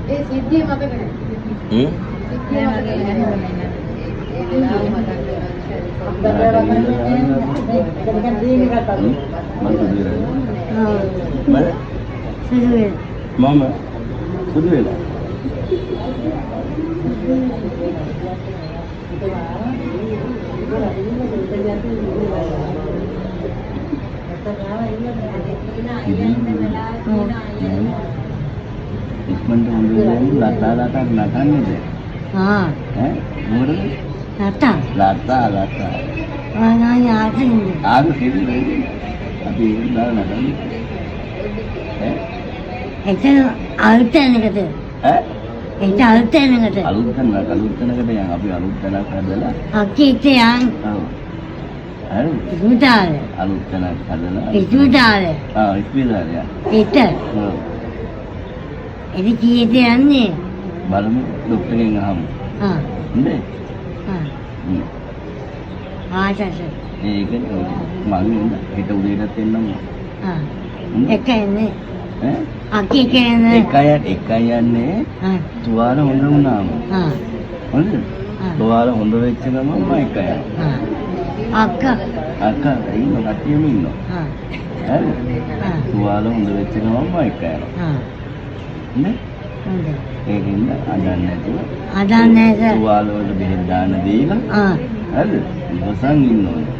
ඒ සිද්ධිය මතක නැහැ. සිද්ධිය මම සුදු වෙලා ඉක්මනට හොඳින් ලතා නටන්නේද? මොකද? ලතා. ආගු කෙරේ. අපි දාලා නටන්නේ. එතන අලුත් තැනකට. එතන අලුත් තැනකට. අලුත් තැනකට යන් අපි අලුත් තැනක් හදලා. අකීට යන්. ඔව්. හරි. ඉස්පිතාලේ. අලුත් තැනක් හදලා. ඉස්පිතාලේ. ඉස්පිතාලේ. ඒත. ඔව්. එදි කීයට යන්නේ? බලමු ડોක්ටර්ගෙන් අහමු. හොඳයි. ආසස. ඒක මම හිත උදේටත් එන්නම්. එකන්නේ. ඈ? අකී කියන්නේ. එකයි යන්නේ. තුවාල හොඳ වුණාම. හොඳද? තුවාල හොඳ වෙච්ච ගමන් මම එකයි. අක්කා ඉන්න කට්ටියම ඉන්නවා. හරි. තුවාල හොඳ වෙච්ච ගමන් මම එකයි. නේ? හොඳයි. ඒකින්ද අඬන්නේ නැතුව. අඬන්නේ නැහැ. තුවාල වල බෙහෙත් දාන්න දීලා. හරිද? ඉවසන් ඉන්න ඕනේ.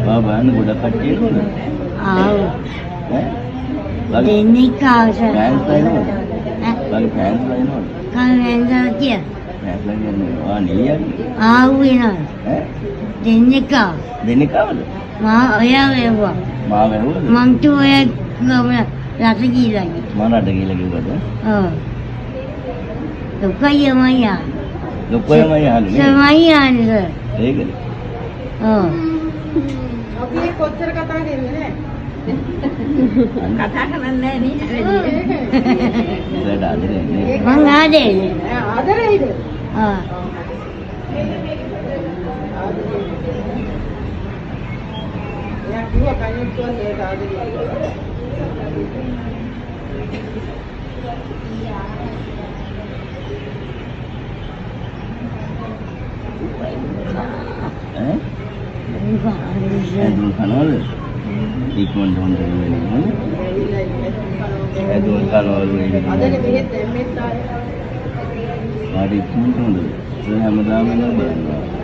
බාබාන ගොඩක් කට්ටිය නෝද? ආව්. ඈ? දෙන්නේ කාස. ෆෑන්ස් ලයිනවද? ඈ? ෆෑන්ස් ලයිනවද? කන්වෙන්සර් කිය. ෆෑන්ස් ලයිනවද? නියන්නේ. ආව් වෙනවා. ඈ? දෙන්නේ කා. දෙන්නේ කවද? මා ඔයා වේවා. මා වැහුවද? මං තුය ගම රට ගිහලා. මා රට ගිහලා කිව්වද? ඔව්. දුකයි මයියා. ලොකෝම යහලු. සමයියානේ. ඒකද? ඔව්. අපි කොච්චර කතා කරන්නේ කතා කරන්නේ නැහැ නේ. ඒකට ආදරේ නේ. මං ආදරේ. ආදරේද? එයා කිව්වා කයින් කිව්වා ඒක ආදරේ. ඇදුල් කනවල ඉක්මනට හොඳ වෙන්නේ ඇදුල් කනවල අදනේ බෙහෙත් දැම්මෙත් ආයේ ආඩි ඉක්මනට හොඳ ඒ හැමදාම නෑ බලන්න